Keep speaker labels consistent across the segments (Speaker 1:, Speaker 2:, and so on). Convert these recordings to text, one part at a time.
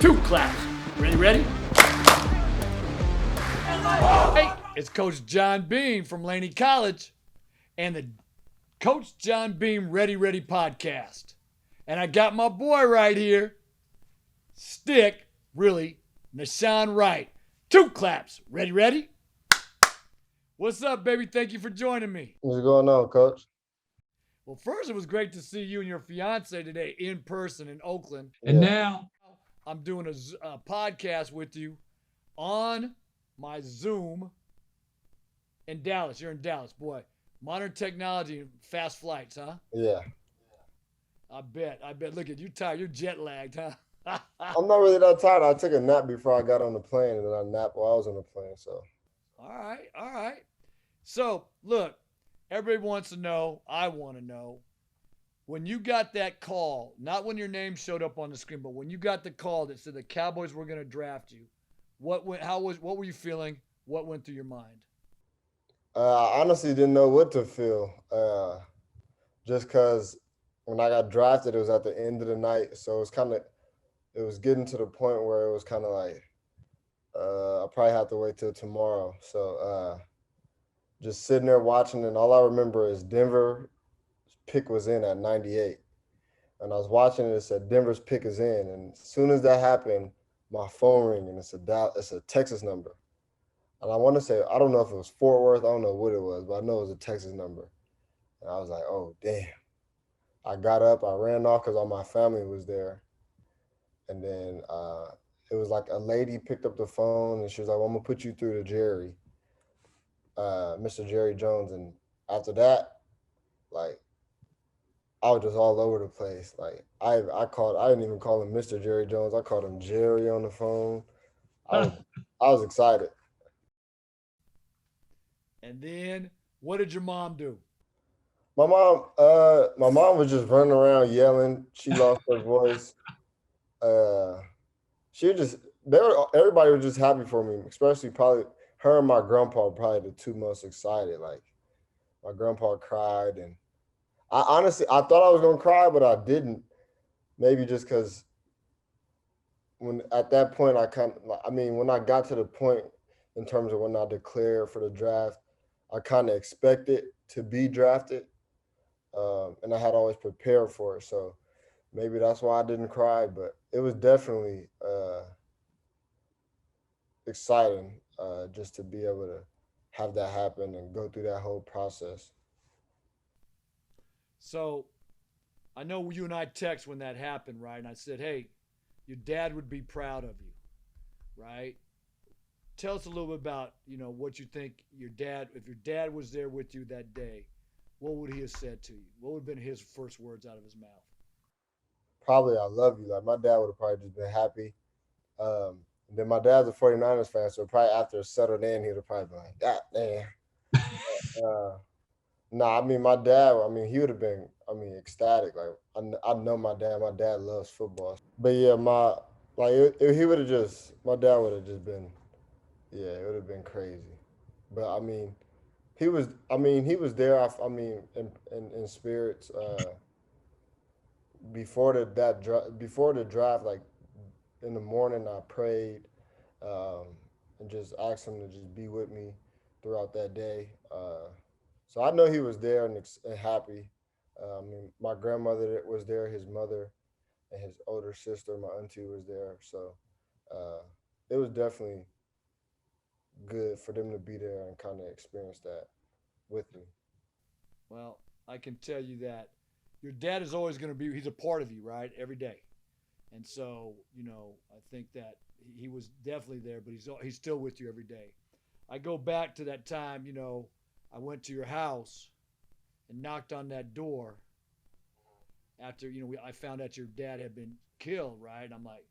Speaker 1: 2 claps. Ready? Hey, it's Coach John Beam from Laney College and the Coach John Beam Ready podcast. And I got my boy right here, Nashon Wright. 2 claps. Ready? What's up, baby? Thank you for joining me.
Speaker 2: What's going on, Coach?
Speaker 1: Well, first, it was great to see you and your fiance today in person in Oakland.
Speaker 2: And
Speaker 1: now I'm doing a podcast with you on my Zoom in Dallas. You're in Dallas, boy. Modern technology and fast flights, huh?
Speaker 2: Yeah.
Speaker 1: I bet. Look at you tired. You're jet lagged, huh?
Speaker 2: I'm not really that tired. I took a nap before I got on the plane, and then I napped while I was on the plane. So.
Speaker 1: All right. So, look, everybody wants to know, I want to know, when you got that call, not when your name showed up on the screen, but when you got the call that said the Cowboys were going to draft you, what were you feeling? What went through your mind?
Speaker 2: I honestly didn't know what to feel, just because when I got drafted, it was at the end of the night. So it was getting to the point where it was kind of like, I probably have to wait till tomorrow. So just sitting there watching, and all I remember is Denver's pick was in at 98. And I was watching it said Denver's pick is in. And as soon as that happened, my phone rang, and it's a Texas number. And I want to say, I don't know if it was Fort Worth, I don't know what it was, but I know it was a Texas number. And I was like, oh, damn. I got up, I ran off because all my family was there. And then it was like a lady picked up the phone, and she was like, well, I'm going to put you through to Jerry, Mr. Jerry Jones. And after that, like, I was just all over the place. Like I didn't even call him Mr. Jerry Jones. I called him Jerry on the phone. I was excited.
Speaker 1: And then what did your mom do?
Speaker 2: My mom was just running around yelling. She lost her voice. Everybody was just happy for me, especially probably her and my grandpa were probably the two most excited. Like my grandpa cried, and I thought I was gonna cry, but I didn't. Maybe just because when at that point when I got to the point in terms of when I declared for the draft, I kind of expected to be drafted, and I had always prepared for it. So maybe that's why I didn't cry, but it was definitely exciting just to be able to have that happen and go through that whole process.
Speaker 1: So I know you and I text when that happened, right? And I said, hey, your dad would be proud of you, right? Tell us a little bit about, what you think if your dad was there with you that day, what would he have said to you? What would have been his first words out of his mouth?
Speaker 2: Probably, I love you. Like my dad would have probably just been happy. And then my dad's a 49ers fan, so probably after it settled in, he would have probably been like, God damn. My dad, he would have been, ecstatic. Like, I know my dad loves football. But yeah, my dad would have just been, yeah, it would have been crazy. But he was there, in spirits, before the draft, like in the morning, I prayed, and just asked him to just be with me throughout that day. So I know he was there and happy. My grandmother was there, his mother and his older sister, my auntie was there. So it was definitely good for them to be there and kind of experience that with me.
Speaker 1: Well, I can tell you that your dad is always going to be, he's a part of you, right? Every day. And so, I think that he was definitely there, but he's still with you every day. I go back to that time, I went to your house and knocked on that door after, I found out your dad had been killed, right? And I'm like,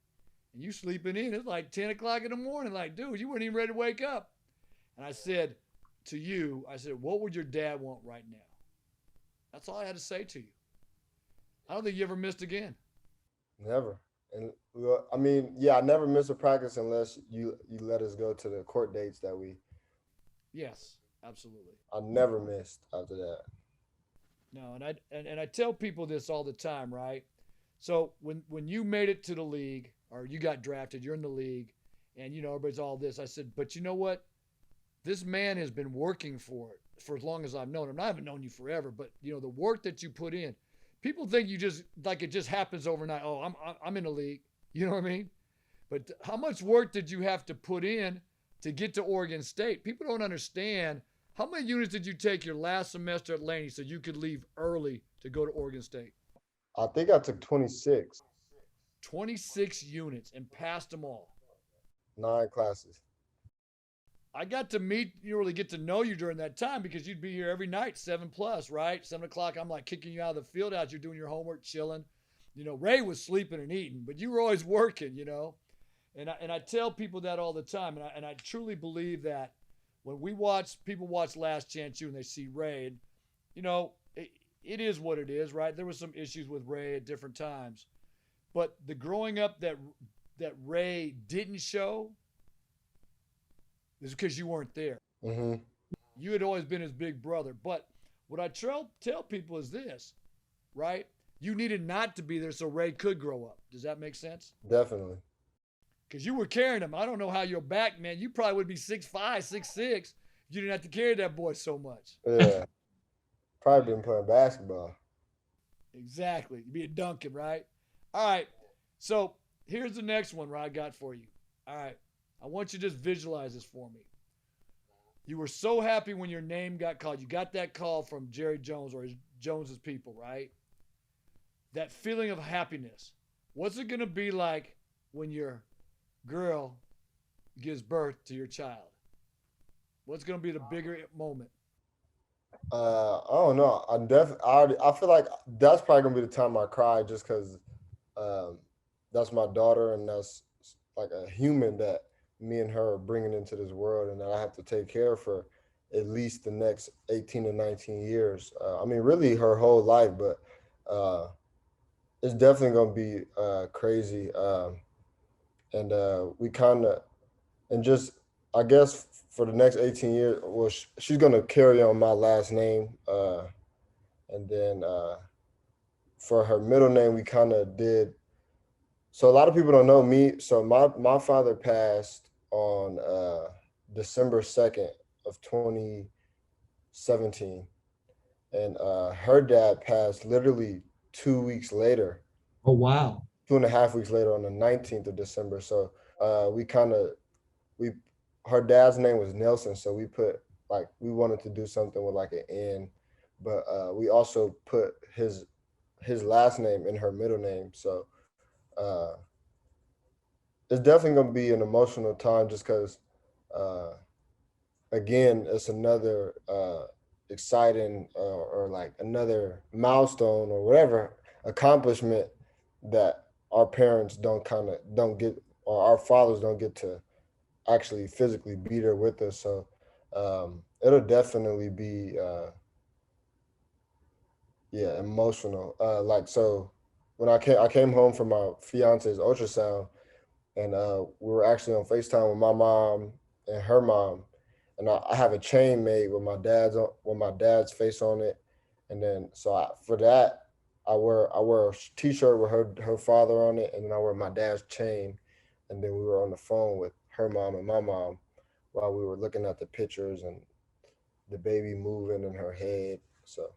Speaker 1: and you sleeping in? It's like 10 o'clock in the morning. Like, dude, you weren't even ready to wake up. And I said to you, what would your dad want right now? That's all I had to say to you. I don't think you ever missed again.
Speaker 2: Never. And I never miss a practice unless you let us go to the court dates that we.
Speaker 1: Yes, absolutely.
Speaker 2: I never missed after that.
Speaker 1: No, and I tell people this all the time, right? So when you made it to the league, or you got drafted, you're in the league, and everybody's all this. I said, but you know what? This man has been working for it for as long as I've known him. I haven't known you forever, but the work that you put in. People think you just like it just happens overnight. Oh, I'm in the league. You know what I mean? But how much work did you have to put in to get to Oregon State? People don't understand. How many units did you take your last semester at Laney so you could leave early to go to Oregon State?
Speaker 2: I think I took 26.
Speaker 1: 26 units and passed them all.
Speaker 2: 9 classes.
Speaker 1: I got to really get to know you during that time because you'd be here every night, 7+, right? 7 o'clock, I'm like kicking you out of the field house. You're doing your homework, chilling. Ray was sleeping and eating, but you were always working, And I tell people that all the time, and I truly believe that when people watch Last Chance U and they see Ray, and it is what it is, right? There was some issues with Ray at different times, but the growing up that Ray didn't show is because you weren't there.
Speaker 2: Mm-hmm.
Speaker 1: You had always been his big brother. But what I tell people is this, right? You needed not to be there so Ray could grow up. Does that make sense?
Speaker 2: Definitely.
Speaker 1: Because you were carrying him. I don't know how your back, man. You probably would be 6'5", 6'6". You didn't have to carry that boy so much.
Speaker 2: Yeah. Probably been playing basketball.
Speaker 1: Exactly. You'd be a Duncan, right? All right. So here's the next one I got for you. All right. I want you to just visualize this for me. You were so happy when your name got called. You got that call from Jerry Jones or Jones's people, right? That feeling of happiness. What's it going to be like when your girl gives birth to your child? What's going to be the bigger moment?
Speaker 2: I don't know. I feel like that's probably gonna be the time I cry, just because that's my daughter, and that's like a human that me and her are bringing into this world, and that I have to take care of for at least the next 18 to 19 years. I mean, really her whole life, but it's definitely gonna be crazy. And we kind of, and just, I guess for the next 18 years, well, she's gonna carry on my last name, and then for her middle name, we kind of did. So a lot of people don't know me. So my father passed on December 2nd of 2017, and her dad passed literally 2 weeks later.
Speaker 1: Oh, wow.
Speaker 2: 2.5 weeks later, on the 19th of December. So we kind of we her dad's name was Nelson, so we wanted to do something with like an N, but we also put his last name in her middle name. So uh, it's definitely gonna be an emotional time, just because again, it's another exciting or like another milestone or whatever accomplishment that our parents don't get, or our fathers don't get to actually physically be there with us. So it'll definitely be yeah, emotional. Like, so when I came home from my fiance's ultrasound, and we were actually on FaceTime with my mom and her mom, and I have a chain made with my dad's face on it, and then for that I wear a T-shirt with her father on it, and then I wear my dad's chain, and then we were on the phone with her mom and my mom while we were looking at the pictures and the baby moving in her head. So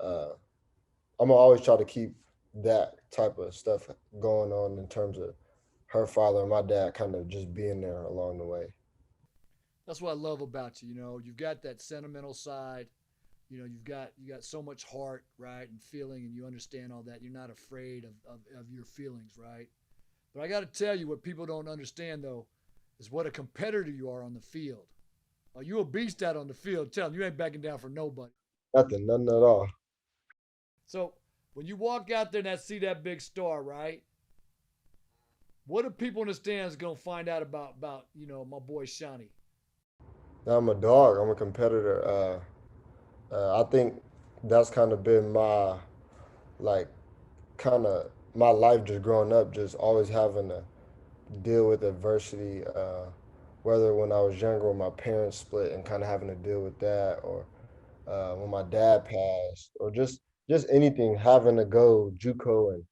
Speaker 2: uh, I'm gonna always try to keep that type of stuff going on, in terms of her father and my dad kind of just being there along the way.
Speaker 1: That's what I love about you. You've got that sentimental side. You got so much heart, right, and feeling, and you understand all that. You're not afraid of your feelings, right? But I got to tell you, what people don't understand though is what a competitor you are on the field. Are you a beast out on the field? Tell them you ain't backing down for nobody.
Speaker 2: Nothing at all.
Speaker 1: So when you walk out there and see that big star, right? What are people in the stands gonna find out about my boy Shawnee?
Speaker 2: I'm a dog. I'm a competitor. I think that's kind of been like kind of my life, just growing up, just always having to deal with adversity. Whether when I was younger, when my parents split and kind of having to deal with that, or when my dad passed, or just anything, having to go JUCO and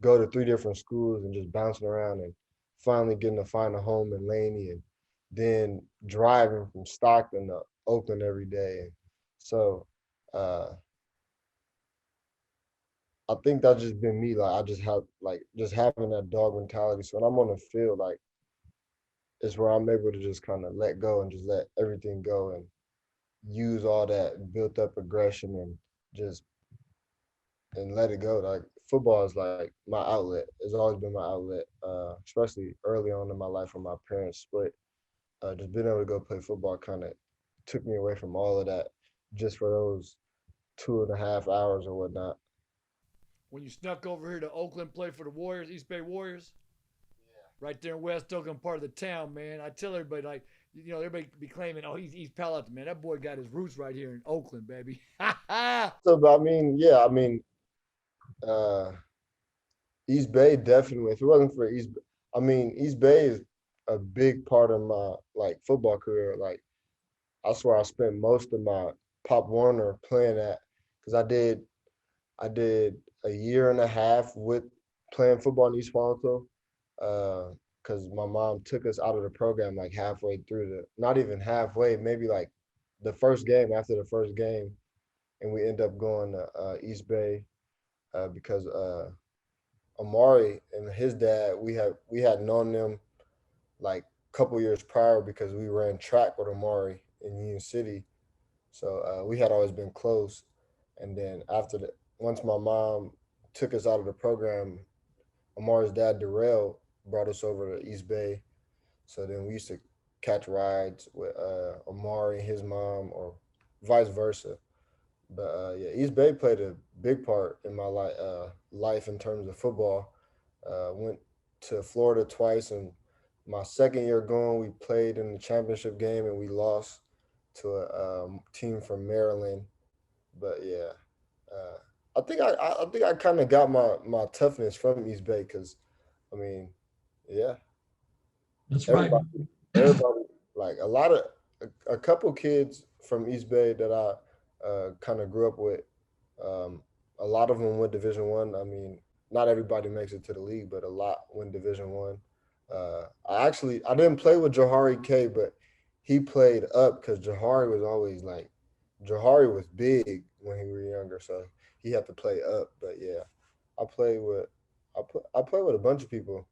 Speaker 2: go to 3 different schools and just bouncing around, and finally getting to find a home in Laney and then driving from Stockton to Oakland every day. And so uh, I think that's just been me. Like I just have like just having that dog mentality. So when I'm on the field, like it's where I'm able to just kind of let go and just let everything go and use all that built up aggression and just and let it go. Like football is like my outlet. It's always been my outlet, especially early on in my life when my parents split. Just being able to go play football kind of took me away from all of that just for those 2.5 hours or whatnot.
Speaker 1: When you snuck over here to Oakland, play for the Warriors, East Bay Warriors, right there in West Oakland, part of the town, man. I tell everybody, like, everybody be claiming, oh, he's Palo Alto, man. That boy got his roots right here in Oakland, baby.
Speaker 2: So, but I mean, yeah, I mean, uh, East Bay definitely. If it wasn't for I mean, East Bay is a big part of my like football career. Like, I swear I spent most of my Pop Warner playing at because I did a year and a half with playing football in East Palmetto. Because my mom took us out of the program like halfway through not even halfway, maybe like the first game after the first game, and we end up going to East Bay because Amari and his dad we had known them like a couple years prior because we ran track with Amari in Union City, so we had always been close. And then once my mom took us out of the program, Amari's dad Darrell brought us over to East Bay. So then we used to catch rides with Amari and his mom, or vice versa. But yeah, East Bay played a big part in my life in terms of football. Went to Florida twice, and my second year going, we played in the championship game and we lost to a team from Maryland. But yeah, uh, I think I kind of got my toughness from East Bay because I mean, yeah,
Speaker 3: That's right.
Speaker 2: everybody everybody like a couple kids from East Bay that I kind of grew up with. Um, a lot of them went Division 1. I mean, not everybody makes it to the league, but a lot went Division 1. I didn't play with Johari K, but he played up because Johari was big when he were younger, so he had to play up. But yeah, I played with I played with a bunch of people.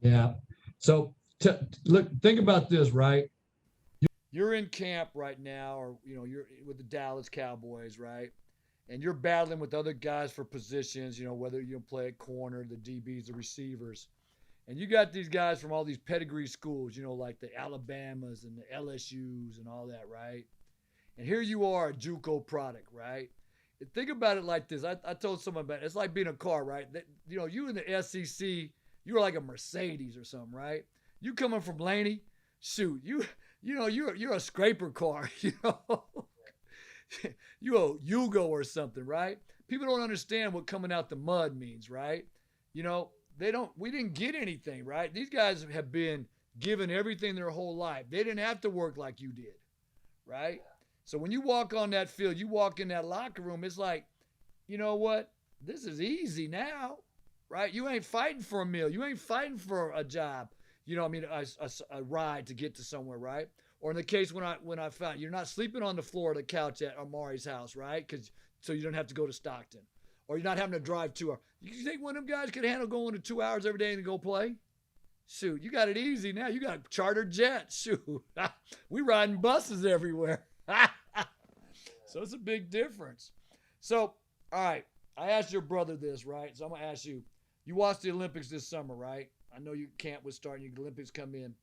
Speaker 3: Yeah. So look, think about this, right?
Speaker 1: You're in camp right now, or you're with the Dallas Cowboys, right? And you're battling with other guys for positions, whether you play at corner, the DBs, the receivers. And you got these guys from all these pedigree schools, like the Alabamas and the LSUs and all that, right? And here you are, a JUCO product, right? And think about it like this. I told someone about it. It's like being a car, right? You in the SEC, you're like a Mercedes or something, right? You coming from Laney, shoot, you're a scraper car, you a Yugo or something, right? People don't understand what coming out the mud means, right? We didn't get anything, right? These guys have been given everything their whole life. They didn't have to work like you did, right? So when you walk on that field, you walk in that locker room, it's like, you know what? This is easy now, right? You ain't fighting for a meal. You ain't fighting for a job. A ride to get to somewhere, right? Or in the case when I found you're not sleeping on the floor of the couch at Amari's house, right? So you don't have to go to Stockton, or you're not having to drive 2 hours. You think one of them guys could handle going to 2 hours every day and go play? Shoot, you got it easy now. You got chartered jets. Shoot, we riding buses everywhere. So it's a big difference. So, all right, I asked your brother this, right? So I'm gonna ask you. You watched the Olympics this summer, right? I know your camp was starting. Your Olympics come in.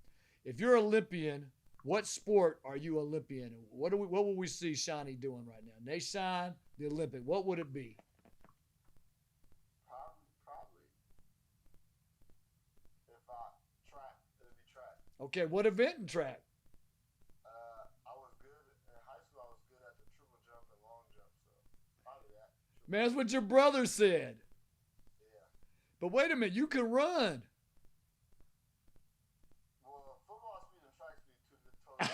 Speaker 1: If you're Olympian, what sport are you Olympian? What will we see Shawnee doing right now? Nahshon, the Olympic. What would it be?
Speaker 2: Probably. If I track, it'd be track.
Speaker 1: Okay, what event in track?
Speaker 2: I was good in high school. I was good at the triple jump and long jump, so probably that.
Speaker 1: Man, that's what your brother said.
Speaker 2: Yeah.
Speaker 1: But wait a minute, you can run.
Speaker 2: Well, football speed and track speed totally.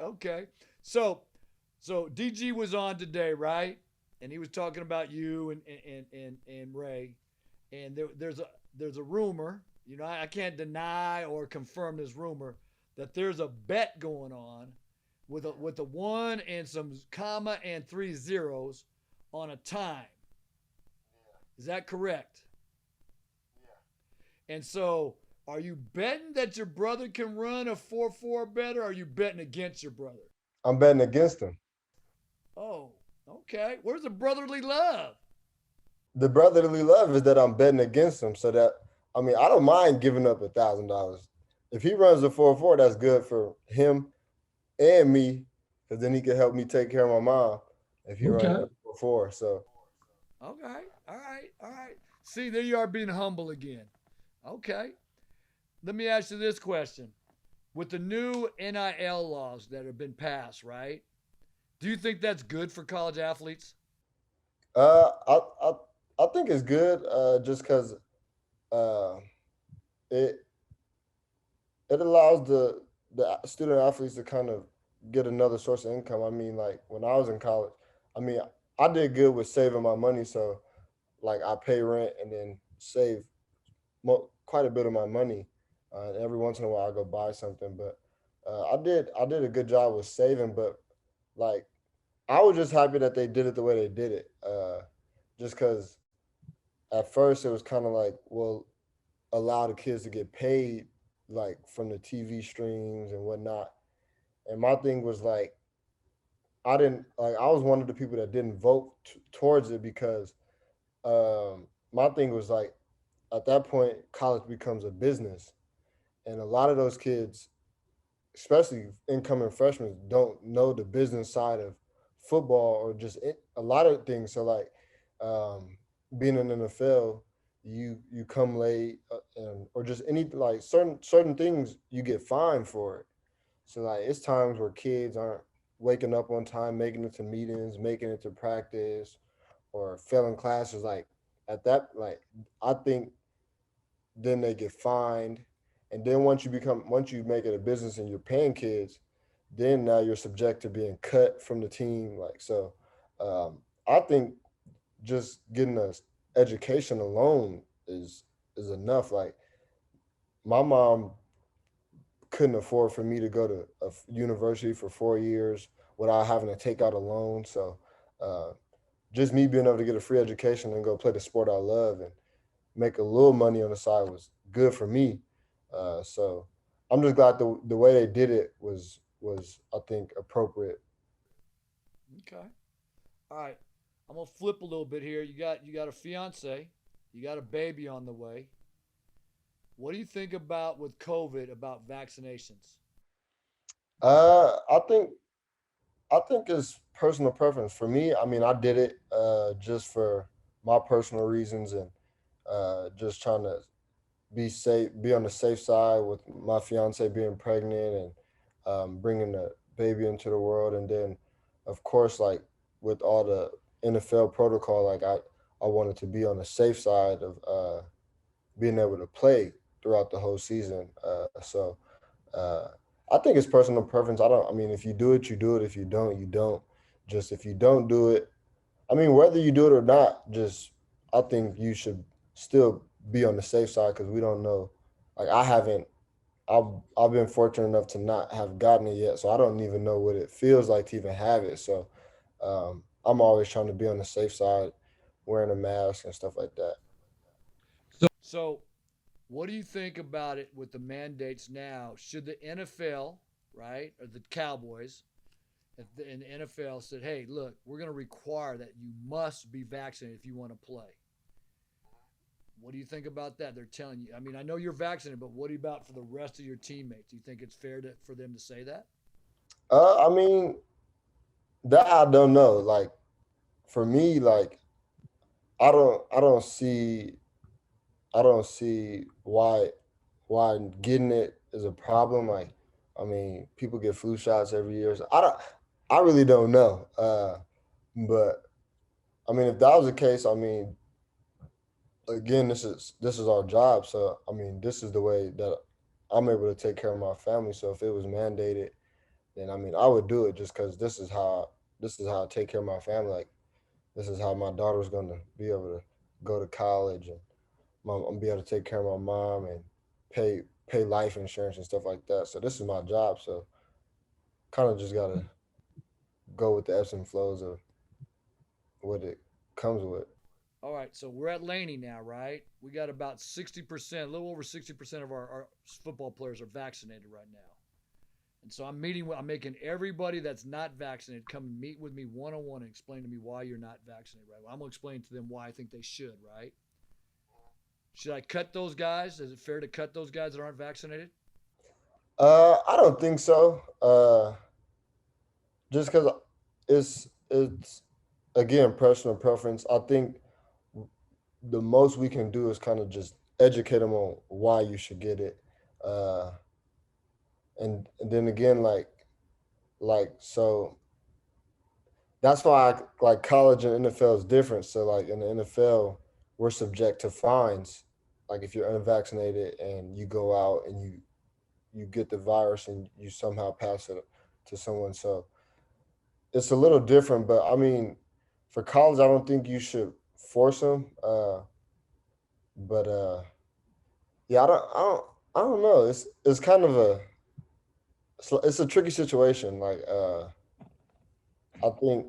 Speaker 1: Okay. So DG was on today, right? And he was talking about you and Ray. and there's a rumor. I can't deny or confirm this rumor that there's a bet going on with a one and some comma and three zeros on a time. Is that correct? And so, are you betting that your brother can run a 4-4 better, or are you betting against your brother?
Speaker 2: I'm betting against him.
Speaker 1: Oh, okay. Where's the brotherly love?
Speaker 2: The brotherly love is that I'm betting against him, so that I mean I don't mind giving up $1,000. If he runs the 4-4, that's good for him and me, because then he can help me take care of my mom if he runs
Speaker 3: Okay.
Speaker 2: the 4-4. So
Speaker 1: Okay. All right. All right. See, there you are being humble again. Okay. Let me ask you this question. With the new NIL laws that have been passed, right? Do you think that's good for college athletes?
Speaker 2: uh, I I I think it's good, just because uh, it it allows the student athletes to kind of get another source of income. I mean, like when I was in college, I mean, I did good with saving my money, so like I pay rent and then save quite a bit of my money. And every once in a while, I go buy something, but I did a good job with saving. But like I was just happy that they did it the way they did it. Just because at first it was kind of like, well, allow the kids to get paid like from the TV streams and whatnot. And my thing was like, I didn't like I was one of the people that didn't vote towards it because my thing was like at that point college becomes a business, and a lot of those kids, especially incoming freshmen, don't know the business side of football or just a lot of things. So like um, being in the NFL, you come late, and or just any like certain things you get fined for it. So like it's times where kids aren't waking up on time, making it to meetings, making it to practice, or failing classes. Like at that, like I think then they get fined, and then once you make it a business and you're paying kids, then now you're subject to being cut from the team. Like so, I think just getting a education alone is enough. Like my mom couldn't afford for me to go to a university for 4 years without having to take out a loan. So uh, just me being able to get a free education and go play the sport I love and make a little money on the side was good for me. So I'm just glad the way they did it was I think appropriate.
Speaker 1: Okay. All right. I'm gonna flip a little bit here. You got a fiance, you got a baby on the way. What do you think about with COVID about vaccinations?
Speaker 2: Uh, I think I think it's personal preference. For me, I mean, I did it just for my personal reasons and just trying to be safe, be on the safe side with my fiance being pregnant and bringing the baby into the world, and then, of course, like with all the NFL protocol, like I wanted to be on the safe side of being able to play throughout the whole season. So uh, I think it's personal preference. I don't. I mean, if you do it, you do it. If you don't, you don't. Just if you don't do it, I mean, whether you do it or not, just I think you should still be on the safe side because we don't know. Like I haven't. I've been fortunate enough to not have gotten it yet, so I don't even know what it feels like to even have it. So I'm always trying to be on the safe side, wearing a mask and stuff like that.
Speaker 1: So, what do you think about it with the mandates now? Should the NFL, right, or the Cowboys, if and the NFL said, "Hey, look, we're going to require that you must be vaccinated if you want to play." What do you think about that? They're telling you. I mean, I know you're vaccinated, but what about for the rest of your teammates? Do you think it's fair for them to say that?
Speaker 2: I mean that I don't know. Like for me, like I don't see why getting it is a problem. Like, I mean, people get flu shots every year. So I really don't know. But I mean, if that was the case, I mean, again, this is our job. So I mean, this is the way that I'm able to take care of my family. So if it was mandated, then I mean, I would do it just because this is how I take care of my family. Like, this is how my daughter's gonna be able to go to college, and I'm gonna be able to take care of my mom and pay life insurance and stuff like that. So this is my job. So kind of just gotta go with the ebbs and flows of what it comes with.
Speaker 1: All right, so we're at Laney now, right? We got about 60%, a little over 60% of our football players are vaccinated right now. And so I'm making everybody that's not vaccinated come and meet with me one on one and explain to me why you're not vaccinated, right? Well, I'm gonna explain to them why I think they should, right? Should I cut those guys? Is it fair to cut those guys that aren't vaccinated?
Speaker 2: I don't think so. Just because it's again personal preference. I think the most we can do is kind of just educate them on why you should get it, uh, and then again like so that's why like college and NFL is different. So like in the NFL, we're subject to fines. Like if you're unvaccinated and you go out and you get the virus and you somehow pass it to someone. So it's a little different, but I mean, for college, I don't think you should force them. But yeah, I don't know. It's kind of it's a tricky situation. Like I think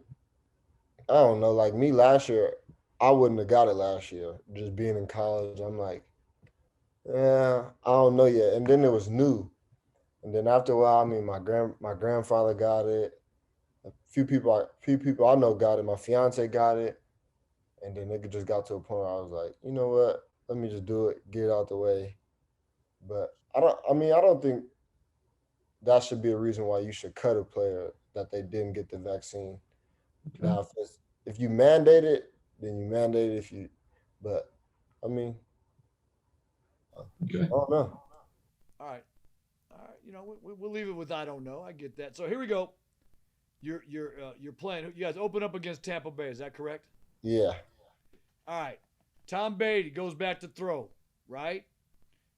Speaker 2: I don't know. Like me last year, I wouldn't have got it last year. Just being in college, I'm like, yeah, I don't know yet. And then it was new, and then after a while, I mean, my grandfather got it. Few people I know got it. My fiance got it, and then it just got to a point where I was like, you know what? Let me just do it, get it out the way. But I don't. I mean, I don't think that should be a reason why you should cut a player that they didn't get the vaccine.
Speaker 3: Okay.
Speaker 2: Now, if you mandate it, then you mandate it. If you, but I mean, I
Speaker 3: Okay.
Speaker 2: don't know.
Speaker 1: All right, all right. You know, we'll leave it with I don't know. I get that. So here we go. You're playing. You guys open up against Tampa Bay. Is that correct?
Speaker 2: Yeah.
Speaker 1: All right. Tom Brady goes back to throw. Right.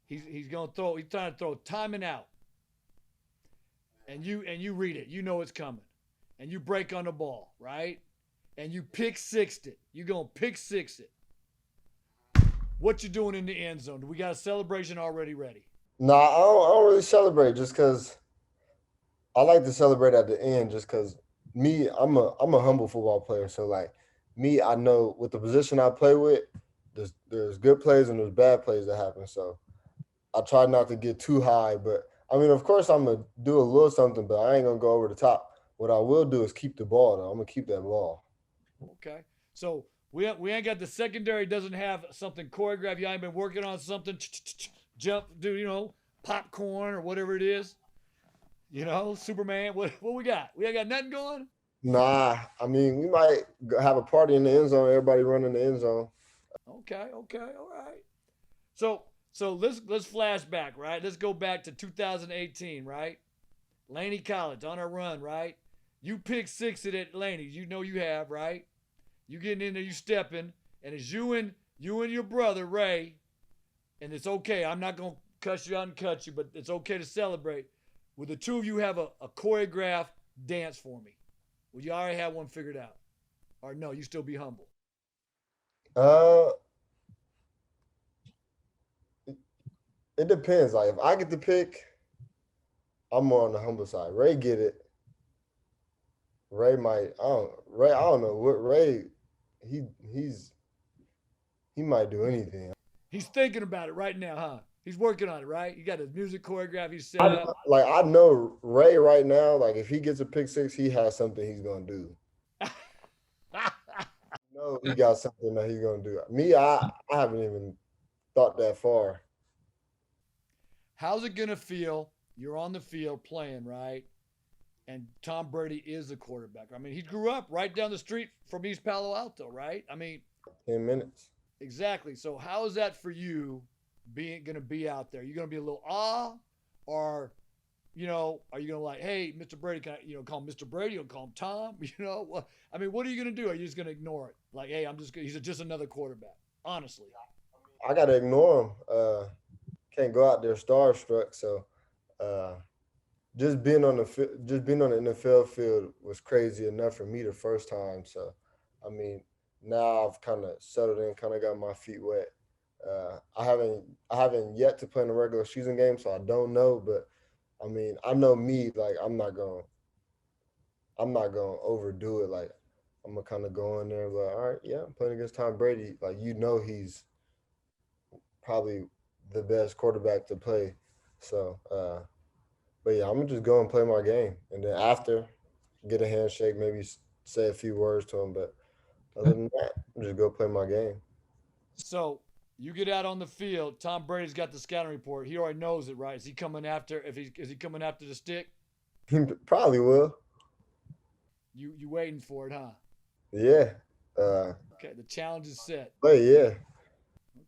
Speaker 1: He's gonna throw. He's trying to throw timing out. And you read it. You know it's coming. And you break on the ball. Right. And you pick sixed it. You gonna pick six it. What you doing in the end zone? We got a celebration already ready.
Speaker 2: No, I don't really celebrate just because I like to celebrate at the end. Just because me, I'm a humble football player. So like me, I know with the position I play with, there's good plays and there's bad plays that happen. So I try not to get too high, but I mean, of course, I'm gonna do a little something, but I ain't gonna go over the top. What I will do is keep the ball, though. I'm gonna keep that ball.
Speaker 1: Okay. So we ain't got the secondary doesn't have something choreographed. You ain't been working on something. Jump, do popcorn or whatever it is. Superman. What we got? We ain't got nothing going.
Speaker 2: Nah, I mean, we might have a party in the end zone. Everybody running the end zone.
Speaker 1: Okay. Okay. All right. So let's flash back. Right. Let's go back to 2018. Right. Laney College on a run. Right. You pick six at Laney. You know you have right. You getting in there. You stepping, and it's you and your brother Ray. And it's okay. I'm not gonna cuss you out and cut you, but it's okay to celebrate. Will the two of you have a choreographed dance for me? Well, you already have one figured out, or no? You still be humble.
Speaker 2: Uh, it depends. Like if I get to pick, I'm more on the humble side. Ray get it. Ray might. I don't. Ray. I don't know what Ray. He he's he might do anything.
Speaker 1: He's thinking about it right now, huh? He's working on it, right? He got his music choreographed. He's set
Speaker 2: I
Speaker 1: up.
Speaker 2: like. I know Ray right now. Like if he gets a pick six, he has something he's gonna do. No, he got something that he's gonna do. Me, I haven't even thought that far.
Speaker 1: How's it gonna feel? You're on the field playing, right? And Tom Brady is the quarterback. I mean, he grew up right down the street from East Palo Alto, right? I mean,
Speaker 2: 10 minutes.
Speaker 1: exactly. So how is that for you being gonna be out there? You gonna be a little or are you gonna like, hey, Mr. Brady, can I, call him Mr. Brady or call him Tom? I mean, what are you gonna do? Are you just gonna ignore it? Like, hey, he's just another quarterback. Honestly,
Speaker 2: I gotta ignore him. Can't go out there starstruck. So, uh, just being on the NFL field was crazy enough for me the first time. So, I mean, now I've kind of settled in, kind of got my feet wet. I haven't yet to play in a regular season game, so I don't know. But I mean, I know me, like I'm not gonna overdo it. Like I'm gonna kind of go in there, like, all right, yeah, I'm playing against Tom Brady. Like he's probably the best quarterback to play. So, but yeah, I'm gonna just go and play my game, and then after, get a handshake, maybe say a few words to him. But other than that, just go play my game.
Speaker 1: So you get out on the field. Tom Brady's got the scouting report. He already knows it, right? Is he coming after? Is he coming after the stick?
Speaker 2: He probably will.
Speaker 1: You waiting for it, huh?
Speaker 2: Yeah. Uh,
Speaker 1: Okay, the challenge is set.
Speaker 2: but yeah.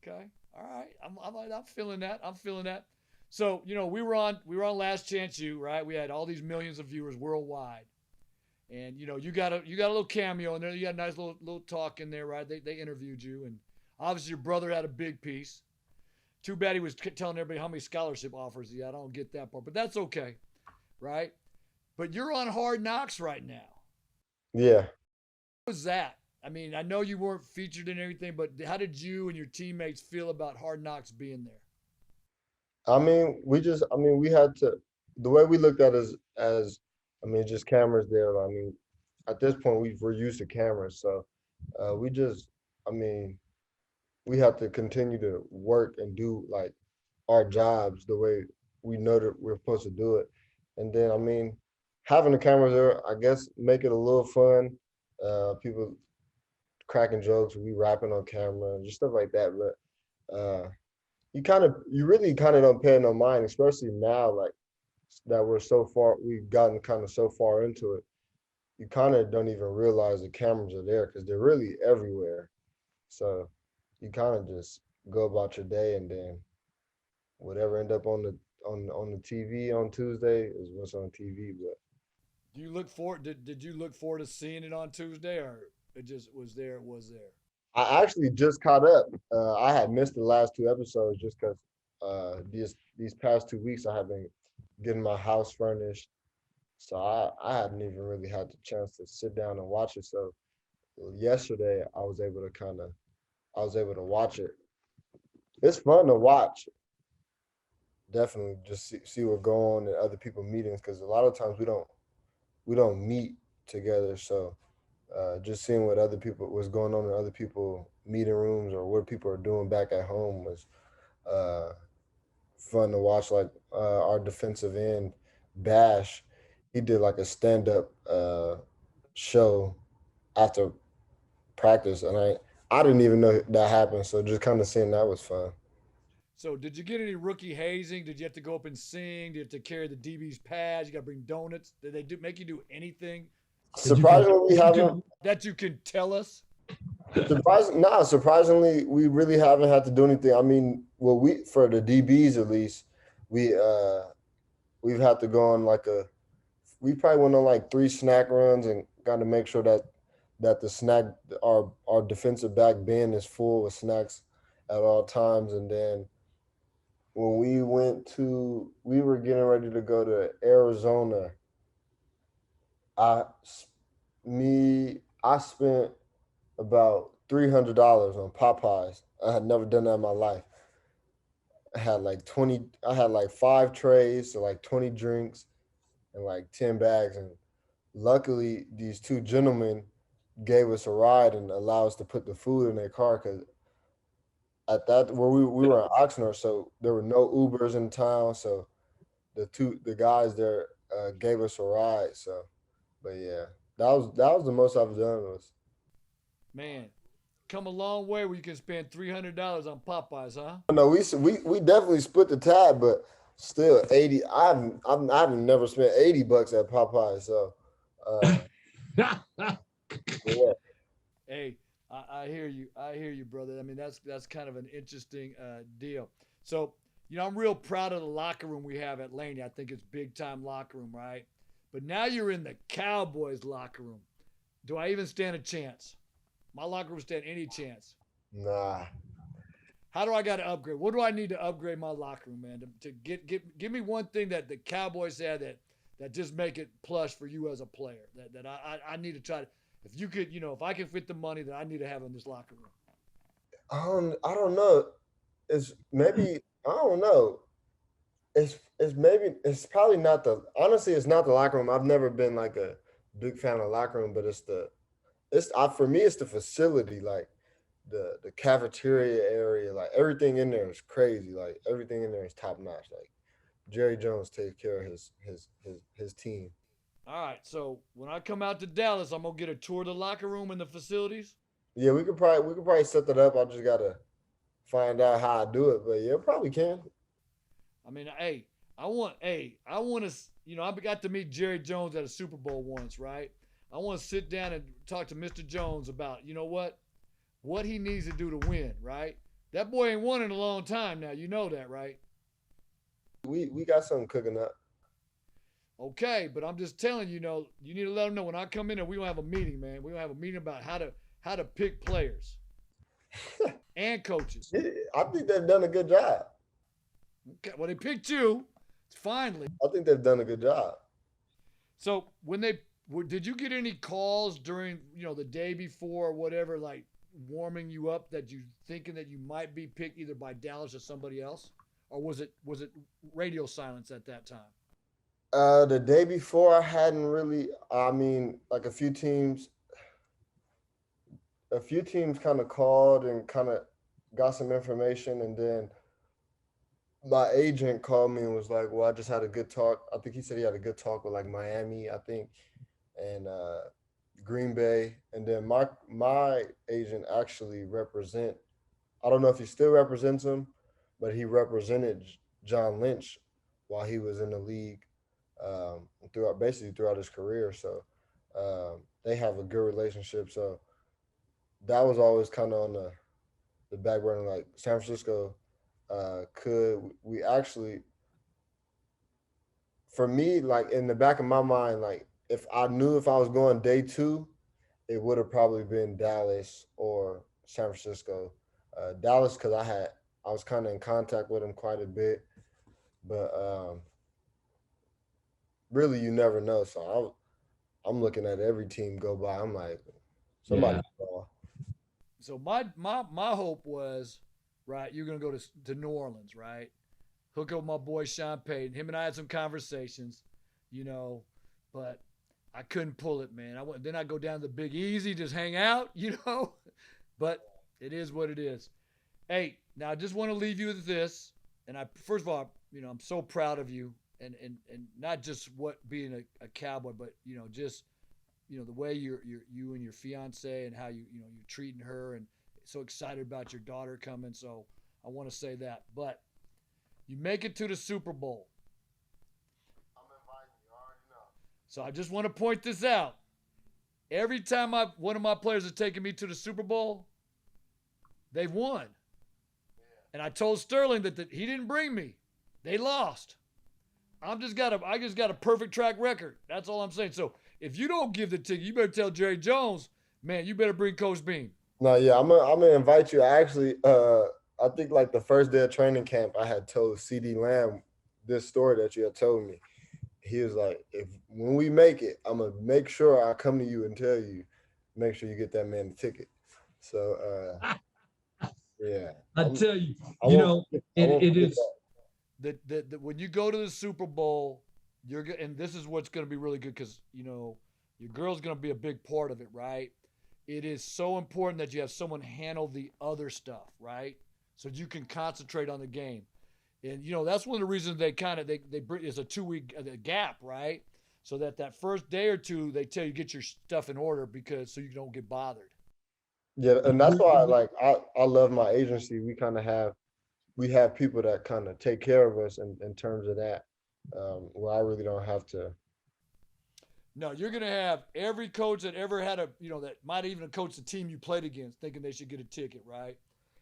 Speaker 1: Okay, all right. I'm feeling that. I'm feeling that. So we were on Last Chance U, right? We had all these millions of viewers worldwide, and you got a little cameo in there. You got a nice little talk in there, right? They interviewed you, and obviously your brother had a big piece. Too bad he was telling everybody how many scholarship offers he had. I don't get that part, but that's okay, right? But you're on Hard Knocks right now.
Speaker 2: Yeah.
Speaker 1: What was that? I mean, I know you weren't featured in everything, but how did you and your teammates feel about Hard Knocks being there?
Speaker 2: We had to, the way we looked at it just cameras there. I mean, at this point, we're used to cameras. So we just, I mean, we have to continue to work and do like our jobs the way we know that we're supposed to do it. And then, I mean, having the cameras there, I guess, make it a little fun. People cracking jokes, we rapping on camera and just stuff like that. But you really kind of don't pay no mind, especially now, like that we've gotten kind of so far into it. You kind of don't even realize the cameras are there because they're really everywhere. So you kind of just go about your day, and then whatever end up on the TV on Tuesday is what's on TV. But
Speaker 1: Do you look forward? Did you look forward to seeing it on Tuesday, or it just was there? It was there.
Speaker 2: I actually just caught up. I had missed the last two episodes just because these past 2 weeks I have been getting my house furnished, so I hadn't even really had the chance to sit down and watch it. So yesterday I was able to watch it. It's fun to watch. Definitely just see what go on in other people meetings because a lot of times we don't meet together. So just seeing what's going on in other people meeting rooms or what people are doing back at home was uh, fun to watch. Like our defensive end Bash, he did like a stand up show after practice, and I didn't even know that happened. So just kind of seeing that was fun.
Speaker 1: So, did you get any rookie hazing? Did you have to go up and sing? Did you have to carry the DB's pads? You got to bring donuts. Did they make you do anything
Speaker 3: Did you get,
Speaker 2: Surprisingly, we
Speaker 3: did you
Speaker 2: haven't.
Speaker 3: get,
Speaker 1: that you can tell us?
Speaker 2: Surprisingly, we really haven't had to do anything. I mean, well, we for the DBs at least, we we've had to go on we probably went on like 3 snack runs and got to make sure that the snack our defensive back bin is full with snacks at all times. And then when we were getting ready to go to Arizona, I I spent about $300 on Popeyes. I had never done that in my life. I had like 5 trays, so like 20 drinks and like 10 bags. And luckily, these two gentlemen gave us a ride and allowed us to put the food in their car because at that where we were in Oxnard, so there were no Ubers in town. So the guys there gave us a ride. So, but yeah, that was the most I've done was.
Speaker 1: Man, come a long way where you can spend $300 on Popeyes, huh?
Speaker 2: No, we definitely split the tab, but still 80. I've never spent $80 at Popeyes. So, uh, yeah,
Speaker 1: Hey, I hear you. I hear you, brother. I mean, that's kind of an interesting deal. So, I'm real proud of the locker room we have at Laney. I think it's big time locker room, right? But now you're in the Cowboys locker room. Do I even stand a chance? My locker room stand any chance.
Speaker 2: nah.
Speaker 1: How do I got to upgrade? What do I need to upgrade my locker room, man? To give me one thing that the Cowboys had that just make it plush for you as a player. That I need to try to. If you could, if I can fit the money that I need to have in this locker room.
Speaker 2: I don't know. it's maybe I don't know. It's probably not the honestly it's not the locker room. I've never been like a big fan of locker room, but for me it's the facility, like the cafeteria area, like everything in there is crazy. Like everything in there is top notch. Like Jerry Jones takes care of his team.
Speaker 1: All right. So when I come out to Dallas, I'm gonna get a tour of the locker room and the facilities.
Speaker 2: Yeah, we could probably set that up. I just gotta find out how I do it, but yeah, probably can.
Speaker 1: I mean, I want to, I got to meet Jerry Jones at a Super Bowl once, right? I want to sit down and talk to Mr. Jones about, what he needs to do to win, right? That boy ain't won in a long time now. You know that, right?
Speaker 2: We got something cooking up.
Speaker 1: Okay, but I'm just telling you, you need to let him know when I come in there, we gonna have a meeting, man. We gonna have a meeting about how to pick players and coaches.
Speaker 2: I think they've done a good job.
Speaker 1: Okay, well they picked you finally.
Speaker 2: I think they've done a good job.
Speaker 1: So did you get any calls during the day before or whatever, like warming you up that you thinking that you might be picked either by Dallas or somebody else, or was it radio silence at that time?
Speaker 2: The day before, I hadn't really. I mean, like a few teams kind of called and kind of got some information, and then my agent called me and was like, "Well, I just had a good talk." I think he said he had a good talk with like Miami, I think, and Green Bay, and then my agent actually represent. I don't know if he still represents him, but he represented John Lynch while he was in the league throughout his career. So they have a good relationship. So that was always kind of on the back burner. Like San Francisco, could we actually? For me, like in the back of my mind, like if I knew if I was going day two, it would have probably been Dallas or San Francisco. Dallas, because I was kind of in contact with him quite a bit, but really you never know. So I'm looking at every team go by. I'm like, somebody call.
Speaker 1: So my hope was, right, you're gonna go to New Orleans, right? Hook up with my boy Sean Payton. Him and I had some conversations, but I couldn't pull it, man. Then I go down to the Big Easy, just hang out, But it is what it is. Hey, now I just want to leave you with this. And first of all, I'm so proud of you, and not just what being a cowboy, but just the way you and your fiance and how you're treating her, and so excited about your daughter coming. So I want to say that. But you make it to the Super Bowl.
Speaker 2: I'm inviting you. I already know.
Speaker 1: So I just want to point this out. Every time one of my players has taken me to the Super Bowl, they've won. Yeah. And I told Sterling that he didn't bring me. They lost. I just got a perfect track record. That's all I'm saying. So if you don't give the ticket, you better tell Jerry Jones, man, you better bring Coach Bean.
Speaker 2: No, yeah, I'm gonna invite you. I actually, I think like the first day of training camp, I had told CD Lamb this story that you had told me. He was like, when we make it, I'm gonna make sure I come to you and tell you, make sure you get that man the ticket. So yeah.
Speaker 3: I tell you, it is.
Speaker 1: That when you go to the Super Bowl, and this is what's going to be really good because your girl's going to be a big part of it, right? It is so important that you have someone handle the other stuff, right? So you can concentrate on the game, and that's one of the reasons they bring is a 2-week gap, right? So that first day or two they tell you get your stuff in order so you don't get bothered.
Speaker 2: Yeah, and that's why I love my agency. We have people that kind of take care of us in terms of that, where I really don't have to.
Speaker 1: No, you're going to have every coach that ever had that might even have coached the team you played against thinking they should get a ticket, right?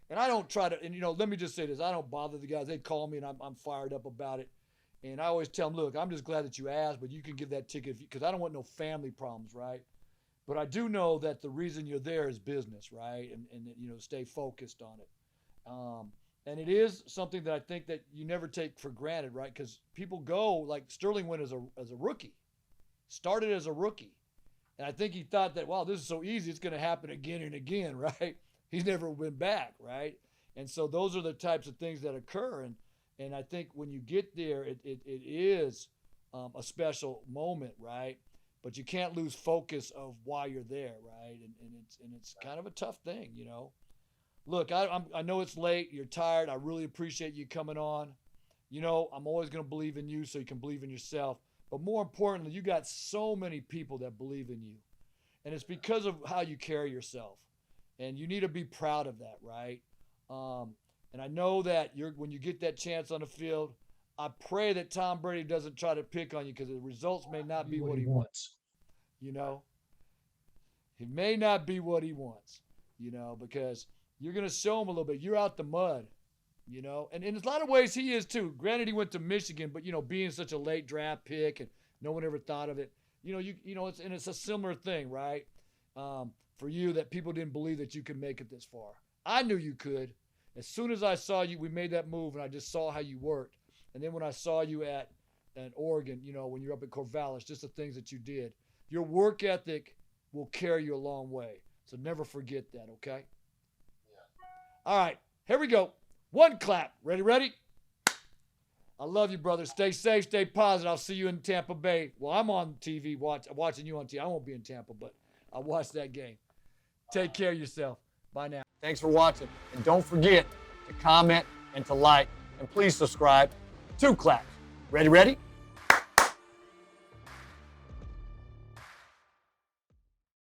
Speaker 1: And I don't try to, and let me just say this, I don't bother the guys. They call me and I'm fired up about it. And I always tell them, look, I'm just glad that you asked, but you can give that ticket because I don't want no family problems, right? But I do know that the reason you're there is business, right? And stay focused on it. And it is something that I think that you never take for granted, right? Because people go, like Sterling went as a rookie, started as a rookie. And I think he thought that, wow, this is so easy, it's going to happen again and again, right? He's never been back, right? And so those are the types of things that occur. And I think when you get there, it is a special moment, right? But you can't lose focus of why you're there, right? And it's kind of a tough thing, you know. Look, I know it's late. You're tired. I really appreciate you coming on. You know, I'm always going to believe in you so you can believe in yourself. But more importantly, you got so many people that believe in you. And it's because of how you carry yourself. And you need to be proud of that, right? And I know that when you get that chance on the field, I pray that Tom Brady doesn't try to pick on you because the results may not be what he wants. You know, it may not be what he wants, you know, because you're going to show him a little bit. You're out the mud, you know, and in a lot of ways he is too. Granted, he went to Michigan, but, you know, being such a late draft pick and no one ever thought of it, you know, it's a similar thing, right? For you that people didn't believe that you could make it this far. I knew you could. As soon as I saw you, we made that move and I just saw how you worked. And then when I saw you at Oregon, you know, when you're up at Corvallis, just the things that you did, your work ethic will carry you a long way. So never forget that, okay? Yeah. All right, here we go. One clap. Ready? I love you, brother. Stay safe, stay positive. I'll see you in Tampa Bay. Well, I'm on TV watching you on TV. I won't be in Tampa, but I'll watch that game. Take care of yourself. Bye now. Thanks for watching. And don't forget to comment and to like. And please subscribe. 2 claps. Ready?